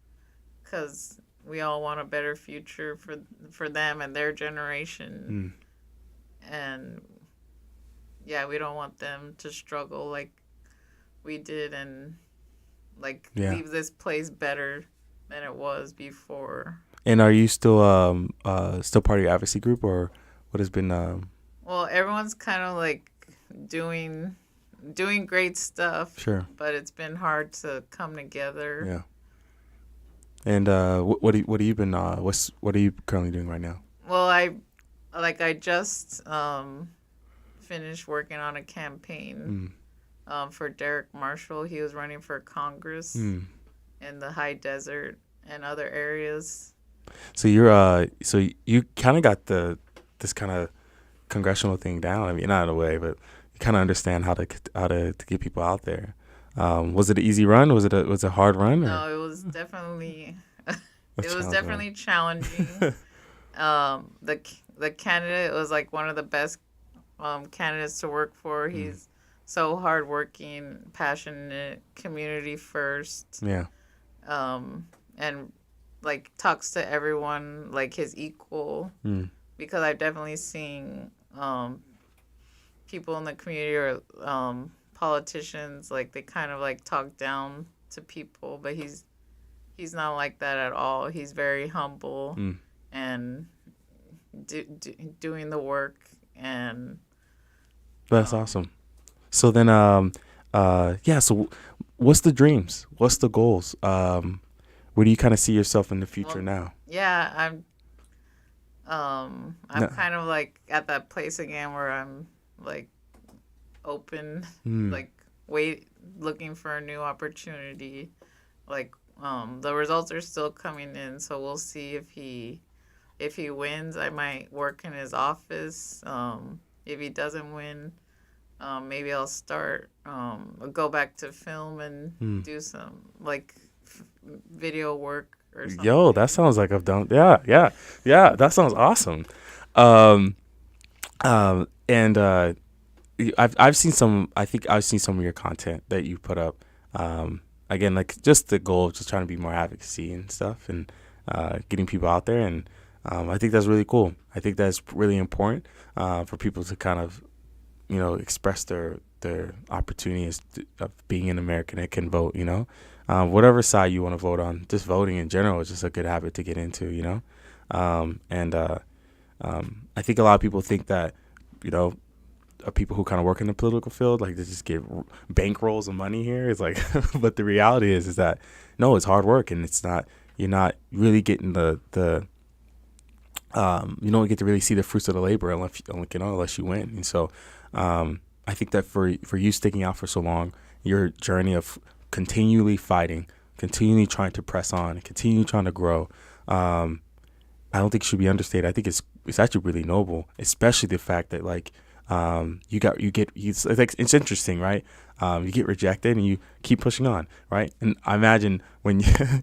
because we all want a better future for them and their generation. mm, And yeah, we don't want them to struggle like we did and like yeah. leave this place better than it was before. And are you still part of your advocacy group, or what has been Well, everyone's kind of like doing doing great stuff, sure. but it's been hard to come together. Yeah. And what have you been what are you currently doing right now? Well, I just finished working on a campaign Mm, for Derek Marshall. He was running for Congress mm. in the high desert and other areas. So you're so you kind of got the this kind of congressional thing down. I mean, not in a way, but you kind of understand how to get people out there. Was it an easy run? Was it a hard run or No, it was definitely a it was challenge run? definitely challenging. The candidate was like one of the best candidates to work for. Mm, He's so hardworking, passionate, community first, yeah. and like talks to everyone like his equal. Mm, Because I've definitely seen people in the community or politicians like they kind of like talk down to people, but he's not like that at all. He's very humble mm. and doing the work and That's um, awesome. So then, yeah. So, what's the dreams? What's the goals? Where do you kind of see yourself in the future well, now? yeah, I'm No. kind of like at that place again where I'm like open, Mm, like wait, looking for a new opportunity. Like the results are still coming in, so we'll see if he wins. I might work in his office. If he doesn't win, maybe I'll start go back to film and mm. do some like video work or Yo, that something. sounds like I've done. Yeah, yeah, yeah. That sounds awesome. Um, and I've seen some. I think I've seen some of your content that you put up. Again, like just the goal of just trying to be more advocacy and stuff, and getting people out there. And I think that's really cool. I think that's really important for people to kind of express their opportunities of being an American that can vote. Whatever side you want to vote on, just voting in general is just a good habit to get into. And I think a lot of people think that you know people who kind of work in the political field, like they just get bankrolls of money here. It's like, but the reality is that no, it's hard work, and it's not. You're not really getting the you don't get to really see the fruits of the labor unless you win. And so, I think that for you sticking out for so long, your journey of continually fighting, continually trying to press on, continually trying to grow, I don't think it should be understated. I think it's actually really noble, especially the fact that like it's interesting, right? You get rejected and you keep pushing on, right? And I imagine when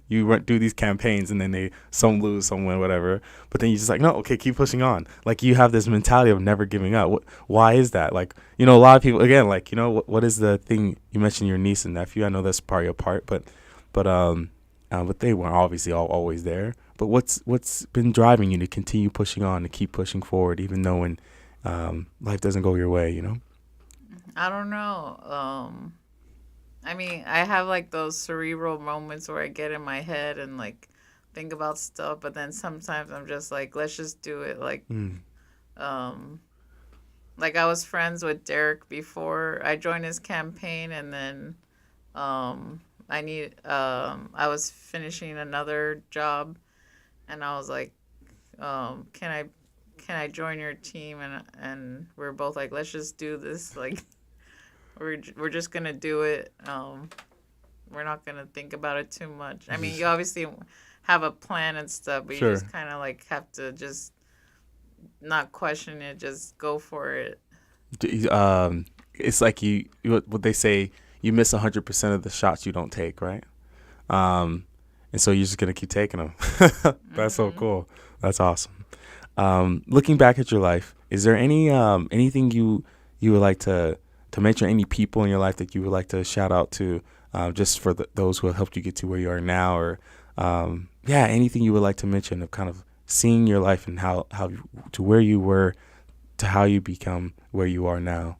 you do these campaigns and then some lose, some win, whatever, but then you just like, no, okay, keep pushing on. Like you have this mentality of never giving up. Why is that? Like, a lot of people again, like, what is the thing you mentioned your niece and nephew? I know that's part of your part, but they weren't obviously always there. But what's been driving you to continue pushing on, to keep pushing forward, even though when life doesn't go your way? I don't know. I mean, I have like those cerebral moments where I get in my head and like think about stuff, but then sometimes I'm just like, let's just do it. Mm, Um, like I was friends with Derek before I joined his campaign, and then I was finishing another job, and I was like, can I join your team? And we're both like, let's just do this. Like we're just gonna do it. We're not gonna think about it too much. I mean, you obviously have a plan and stuff, but you sure. just kind of like have to just not question it, just go for it. It's like what they say, you miss 100% of the shots you don't take, right? Um, and so you're just gonna keep taking them. That's so Hmm. cool. That's awesome. Looking back at your life, Is there anything you would like to mention? Any people in your life that you would like to shout out to, just for those who have helped you get to where you are now, or anything you would like to mention of kind of seeing your life and how to where you were to how you become where you are now.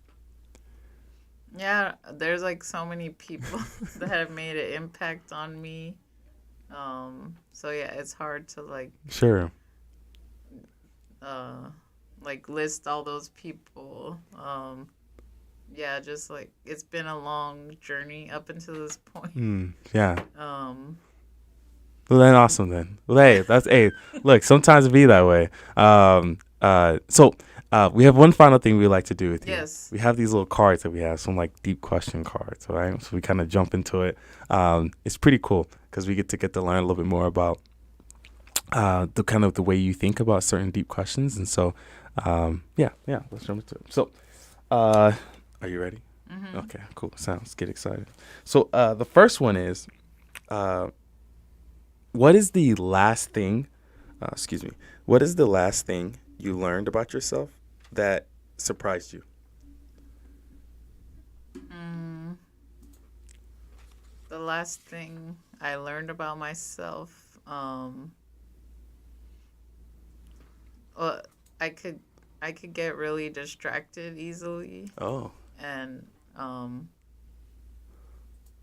Yeah, there's like so many people that have made an impact on me. So yeah, it's hard to Sure. uh like list all those people. Yeah, just like it's been a long journey up until this point. Yeah. Um, Well, then awesome then. Well, hey, look, sometimes it be that way. We have one final thing we like to do with you. yes. We have these little cards that we have, some like deep question cards, all right? So we kind of jump into it. It's pretty cool because we get to learn a little bit more about the kind of the way you think about certain deep questions. And so, let's jump into it. So, are you ready? Mm-hmm. Okay, cool. Sounds get excited. So, the first one is, what is the last thing? Excuse me. What is the last thing you learned about yourself that surprised you? The last thing I learned about myself, well, I could I could get really distracted easily, Oh, and um,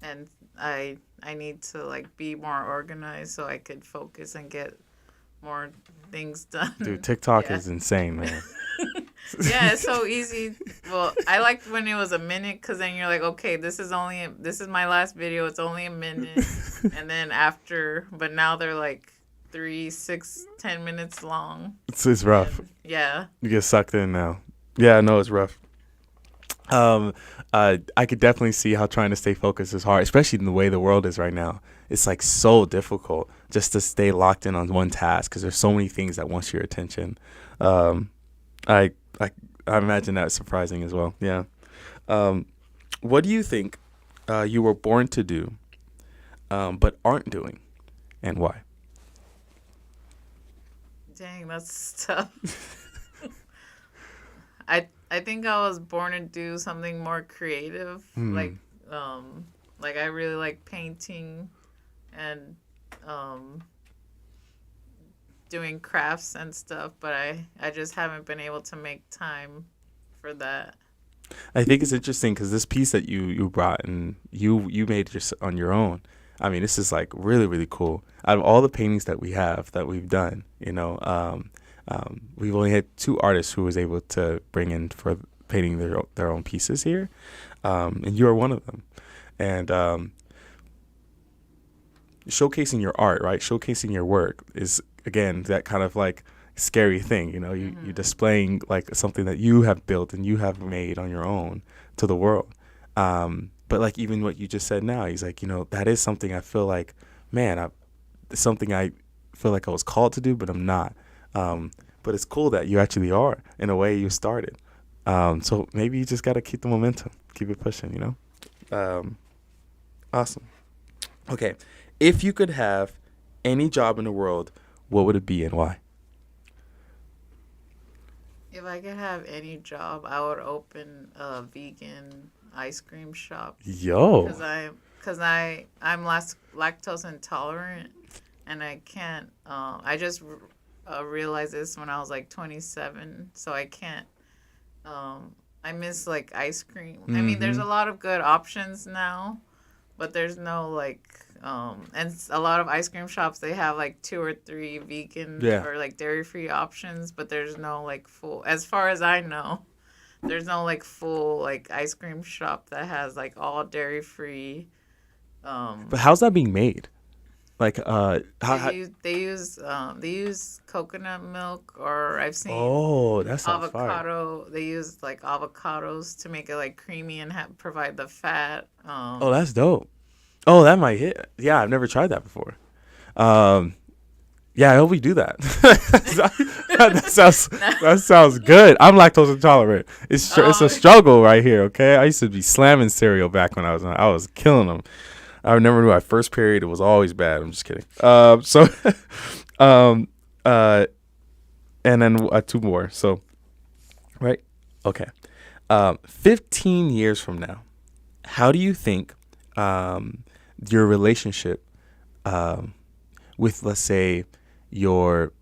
and I need to like be more organized so I could focus and get more things dude, done. TikTok Yeah. is insane, man. Yeah, it's so easy. Well, I liked when it was a minute because then you're like, okay, this is my last video. It's only a minute, and then after, but now they're like 3, 6, 10 minutes long. It's rough. And yeah, You get sucked in now. Yeah, no, it's rough. I could definitely see how trying to stay focused is hard, especially in the way the world is right now. It's like so difficult just to stay locked in on one task because there's so many things that want your attention. I I I imagine that's surprising as well. Yeah. What do you think you were born to do, but aren't doing, and why? dang, that's tough. I think I was born to do something more creative, like I really like painting and um, doing crafts and stuff, but I just haven't been able to make time for that. I think it's interesting because this piece that you brought and you made just on your own. I mean, this is like really really cool. Out of all the paintings that we've done, we've only had two artists who was able to bring in for painting their own pieces here, and you are one of them. And showcasing your art, right? Showcasing your work is again that kind of like scary thing. You're displaying like something that you have built and you have made on your own to the world. But like even what you just said now, he's like, that is something I feel like, man, it's something I feel like I was called to do, but I'm not. But it's cool that you actually are in a way you started. So maybe you just got to keep the momentum, keep it pushing, Awesome. Okay. If you could have any job in the world, what would it be and why? If I could have any job, I would open a vegan ice cream shop Yo. I'm lactose intolerant and I can't. I just realized this when I was like 27, so I can't. I miss like ice cream. I mean, there's a lot of good options now, but there's no like. And a lot of ice cream shops, they have like 2 or 3 vegan or like dairy free options, but there's no like full. As far as I know, there's no like full like ice cream shop that has like all dairy free. But how's that being made? Like they use coconut milk, or I've seen that sounds avocado. They use like avocados to make it like creamy and provide the fat. Oh, that's dope. Oh, that might hit. Yeah, I've never tried that before. Yeah, I hope we do that. that sounds good. I'm lactose intolerant. It's a struggle right here. Okay, I used to be slamming cereal back when I was killing them. I remember my first period; it was always bad. I'm just kidding. And then 2 more. So, Okay. 15 years from now, how do you think um, your relationship um, with, let's say, your,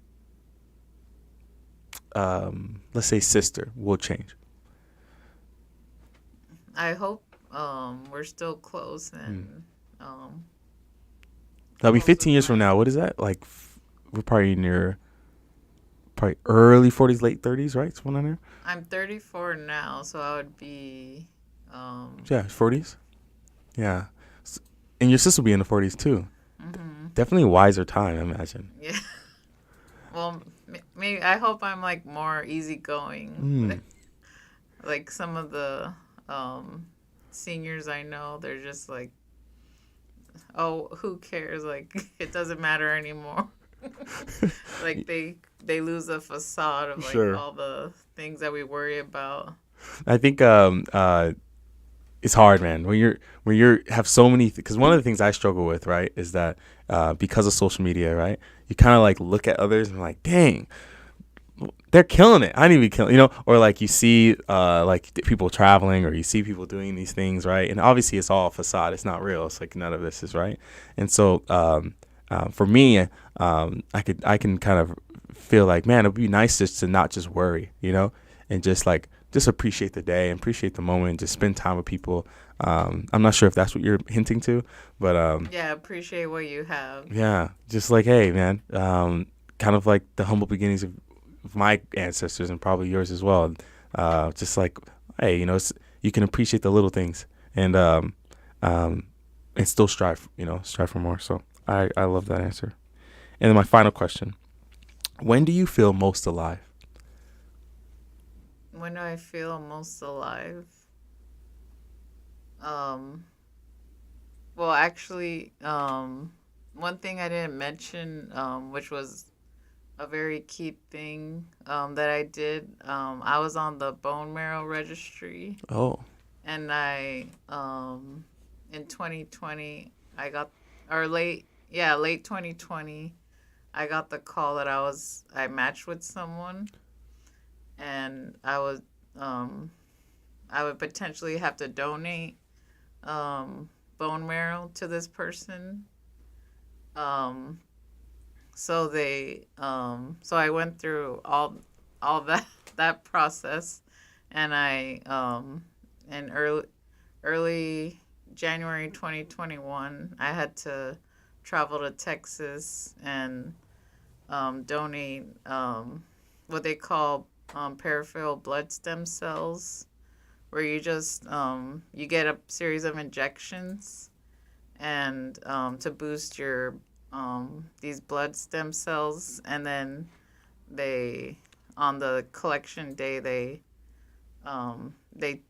let's say, sister will change? I hope we're still close Mm. and um, That'll be close 15 with years from my. now. What is that? Like, we're probably near, probably early 40s, late 30s, right? Something on there? I'm 34 now, so I would be. Um, Yeah, 40s. Yeah. S- And your sister will be in the 40s too. hmm Definitely a wiser time, I imagine. Yeah. Well, maybe I hope I'm like more easygoing. Mm. Like some of the um, seniors I know, they're just like, oh, who cares? Like it doesn't matter anymore. Like they lose the facade of like Sure. all the things that we worry about. I think it's hard, man. When you're have so many, because one of the things I struggle with, right, is that because of social media, right, you kind of like look at others and like, dang, they're killing it. I need to be killing, or like you see like people traveling, or you see people doing these things, right, and obviously it's all a facade. It's not real. It's like none of this is right, and so for me, I can kind of feel like, man, it'd be nice just to not just worry, and just appreciate the day and appreciate the moment and just spend time with people. I'm not sure if that's what you're hinting to, but Yeah, appreciate what you have. yeah, just like, hey, man, kind of like the humble beginnings of my ancestors and probably yours as well. Just like, hey, you can appreciate the little things and um, and still strive for more. So I love that answer. And then my final question: when do you feel most alive? When do I feel most alive? Um, well, actually, one thing I didn't mention, which was a very key thing that I did, I was on the bone marrow registry, Oh, and in 2020, I got, or late 2020, I got the call that I matched with someone, and um, I would potentially have to donate um, bone marrow to this person. Um, so I went through all that that process, and in early January 2021, I had to travel to Texas and donate what they call peripheral blood stem cells, where you get a series of injections and to boost your these blood stem cells, and then they on the collection day um, they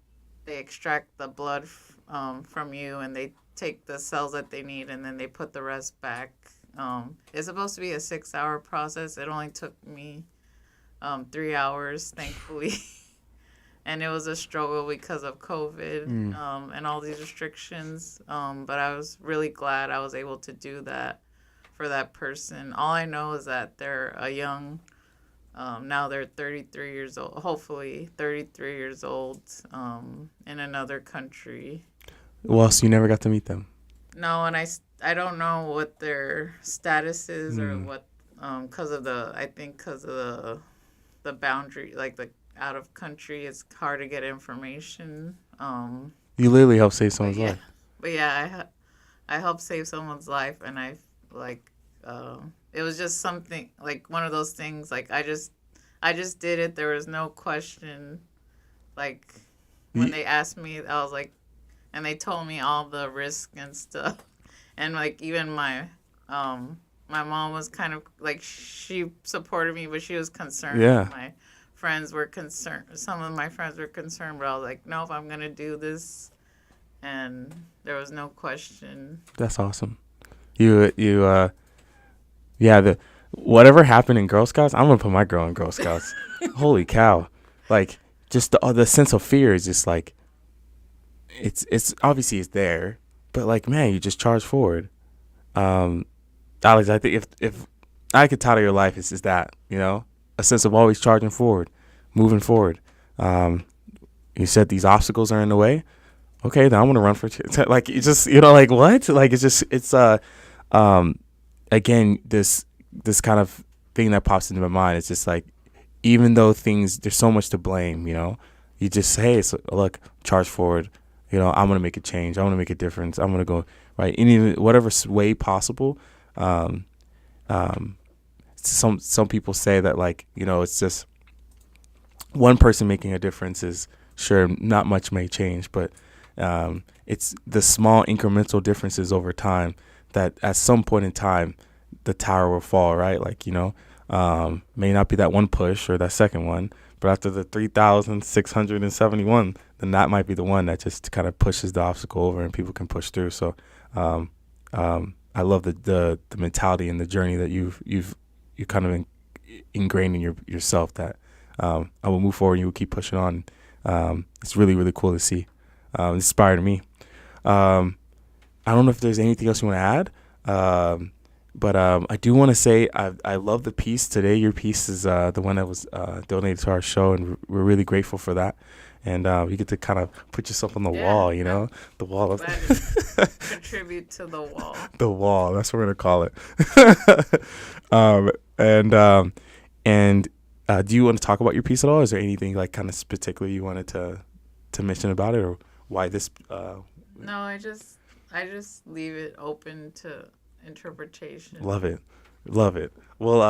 they extract the blood from you, and they take the cells that they need, and then they put the rest back. It's supposed to be a 6 hour process. It only took me 3 hours, thankfully. And it was a struggle because of COVID mm. and all these restrictions. But I was really glad I was able to do that for that person. All I know is that they're a young, now they're 33 years old, hopefully 33 years old, in another country. Well, so you never got to meet them. No, and I don't know what their status is or Mm. what, I think because of the boundary, like the out of country, it's hard to get information. You literally helped save But someone's yeah, life. but yeah, I helped save someone's life, and like, it was just something like one of those things. Like I just did it. There was no question. Like when Ye- they asked me, I was like, and they told me all the risk and stuff, and like even my mom was kind of like she supported me, but she was concerned. Yeah, My friends were concerned. Some of my friends were concerned, but I was like, no, if I'm gonna do this, and there was no question. that's awesome. You yeah, the whatever happened in Girl Scouts, I'm gonna put my girl in Girl Scouts. Holy cow! Like, just the sense of fear is just like, it's obviously it's there, but like, man, you just charge forward. Um, Alex, I think if I could title your life, it's just that, a sense of always charging forward, moving forward. Um, You said these obstacles are in the way. Okay, then I'm gonna run for like you just like what? Like it's um again this kind of thing that pops into my mind. It's just like even though there's so much to blame, you just say, hey, so, look, charge forward. I'm gonna make a change. I'm gonna make a difference. I'm gonna go right in whatever way possible. Um, um, some people say that like it's just one person making a difference is sure not much may change, but it's the small incremental differences over time that at some point in time the tower will fall, right? Like may not be that one push or that second one, but after the 3,671, then that might be the one that just kind of pushes the obstacle over and people can push through. So I love the mentality and the journey that you kind of ingrained in yourself that I will move forward and you will keep pushing on. It's really, really cool to see. Inspired me. I don't know if there's anything else you want to add, but I do want to say I love the piece today. Your piece is the one that was donated to our show, and we're really grateful for that. And you get to kind of put yourself on the wall, the wall of contribute to the wall. The wall. That's what we're gonna call it. And do you want to talk about your piece at all? Is there anything like kind of particular you wanted to mention about it, or why this? No, I just leave it open to interpretation. Love it. Well,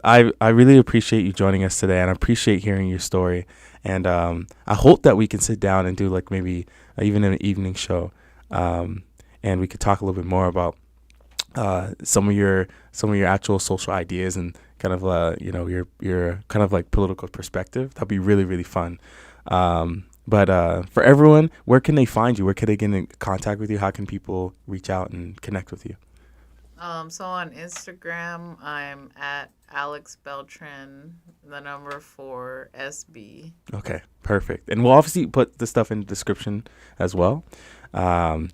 I really appreciate you joining us today, and I appreciate hearing your story. And I hope that we can sit down and do like maybe even an evening show, and we could talk a little bit more about some of your actual social ideas and kind of your kind of like political perspective. That'd be really, really fun. But for everyone, where can they find you? Where can they get in contact with you? How can people reach out and connect with you? So on Instagram, I'm at Alex Beltran, the number 4 SB. Okay, perfect. And we'll obviously put the stuff in the description as well. I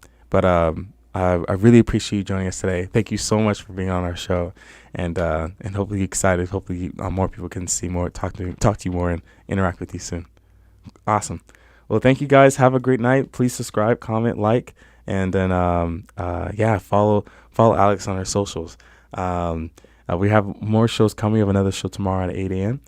really appreciate you joining us today. Thank you so much for being on our show, and hopefully you're excited. Hopefully more people can see more, talk to you more, and interact with you soon. Awesome. Well, thank you guys. Have a great night. Please subscribe, comment, like, and then follow Alex on our socials. We have more shows coming. We have another show tomorrow at 8 a.m.